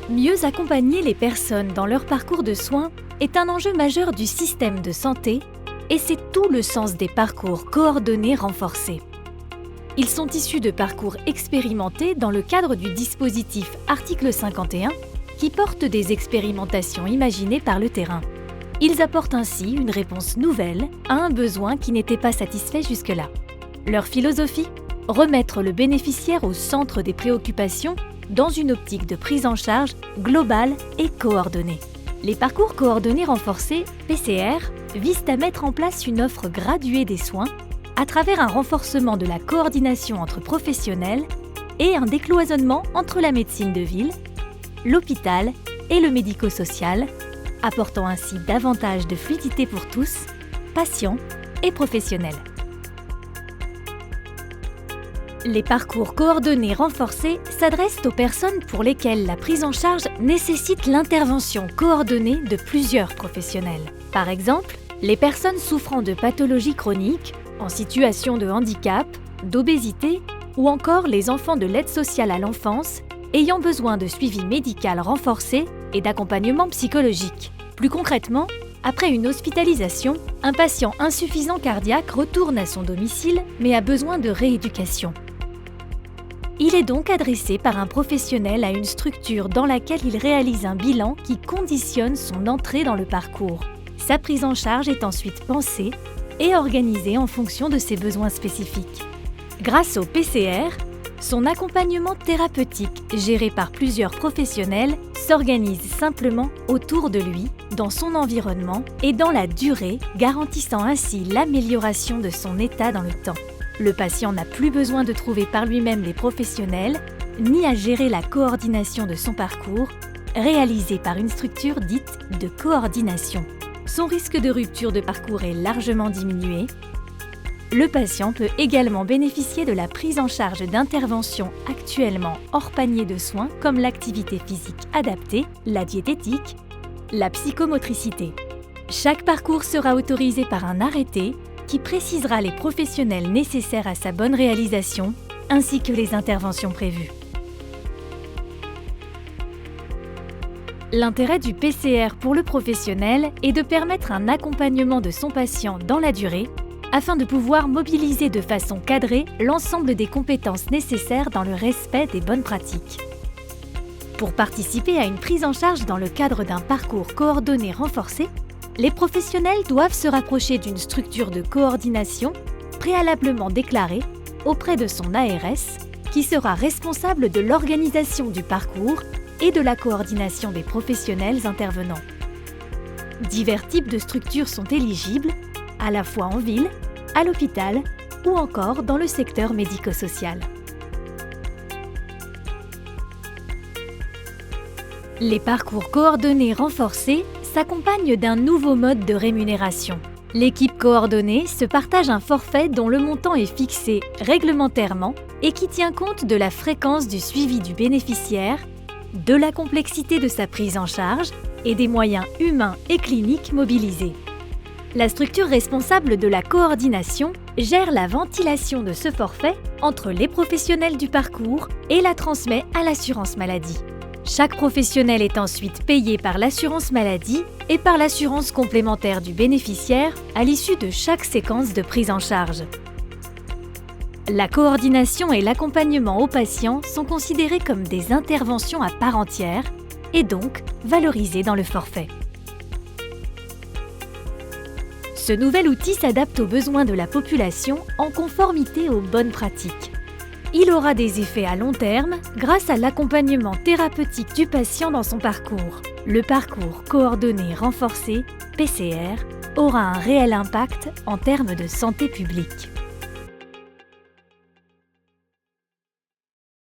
Mieux accompagner les personnes dans leur parcours de soins est un enjeu majeur du système de santé et c'est tout le sens des parcours coordonnés renforcés. Ils sont issus de parcours expérimentés dans le cadre du dispositif Article 51 qui porte des expérimentations imaginées par le terrain. Ils apportent ainsi une réponse nouvelle à un besoin qui n'était pas satisfait jusque-là. Leur philosophie ? Remettre le bénéficiaire au centre des préoccupations dans une optique de prise en charge globale et coordonnée. Les parcours coordonnés renforcés, PCR, visent à mettre en place une offre graduée des soins à travers un renforcement de la coordination entre professionnels et un décloisonnement entre la médecine de ville, l'hôpital et le médico-social, apportant ainsi davantage de fluidité pour tous, patients et professionnels. Les parcours coordonnés renforcés s'adressent aux personnes pour lesquelles la prise en charge nécessite l'intervention coordonnée de plusieurs professionnels. Par exemple, les personnes souffrant de pathologies chroniques, en situation de handicap, d'obésité ou encore les enfants de l'aide sociale à l'enfance ayant besoin de suivi médical renforcé et d'accompagnement psychologique. Plus concrètement, après une hospitalisation, un patient insuffisant cardiaque retourne à son domicile mais a besoin de rééducation. Il est donc adressé par un professionnel à une structure dans laquelle il réalise un bilan qui conditionne son entrée dans le parcours. Sa prise en charge est ensuite pensée et organisée en fonction de ses besoins spécifiques. Grâce au PCR, son accompagnement thérapeutique, géré par plusieurs professionnels, s'organise simplement autour de lui, dans son environnement et dans la durée, garantissant ainsi l'amélioration de son état dans le temps. Le patient n'a plus besoin de trouver par lui-même les professionnels, ni à gérer la coordination de son parcours, réalisé par une structure dite de coordination. Son risque de rupture de parcours est largement diminué. Le patient peut également bénéficier de la prise en charge d'interventions actuellement hors panier de soins comme l'activité physique adaptée, la diététique, la psychomotricité. Chaque parcours sera autorisé par un arrêté qui précisera les professionnels nécessaires à sa bonne réalisation, ainsi que les interventions prévues. L'intérêt du PCR pour le professionnel est de permettre un accompagnement de son patient dans la durée, afin de pouvoir mobiliser de façon cadrée l'ensemble des compétences nécessaires dans le respect des bonnes pratiques. Pour participer à une prise en charge dans le cadre d'un parcours coordonné renforcé, les professionnels doivent se rapprocher d'une structure de coordination préalablement déclarée auprès de son ARS, qui sera responsable de l'organisation du parcours et de la coordination des professionnels intervenants. Divers types de structures sont éligibles, à la fois en ville, à l'hôpital ou encore dans le secteur médico-social. Les parcours coordonnés renforcés s'accompagnent d'un nouveau mode de rémunération. L'équipe coordonnée se partage un forfait dont le montant est fixé réglementairement et qui tient compte de la fréquence du suivi du bénéficiaire, de la complexité de sa prise en charge et des moyens humains et cliniques mobilisés. La structure responsable de la coordination gère la ventilation de ce forfait entre les professionnels du parcours et la transmet à l'assurance maladie. Chaque professionnel est ensuite payé par l'assurance maladie et par l'assurance complémentaire du bénéficiaire à l'issue de chaque séquence de prise en charge. La coordination et l'accompagnement aux patients sont considérés comme des interventions à part entière et donc valorisés dans le forfait. Ce nouvel outil s'adapte aux besoins de la population en conformité aux bonnes pratiques. Il aura des effets à long terme grâce à l'accompagnement thérapeutique du patient dans son parcours. Le parcours coordonné renforcé, PCR, aura un réel impact en termes de santé publique.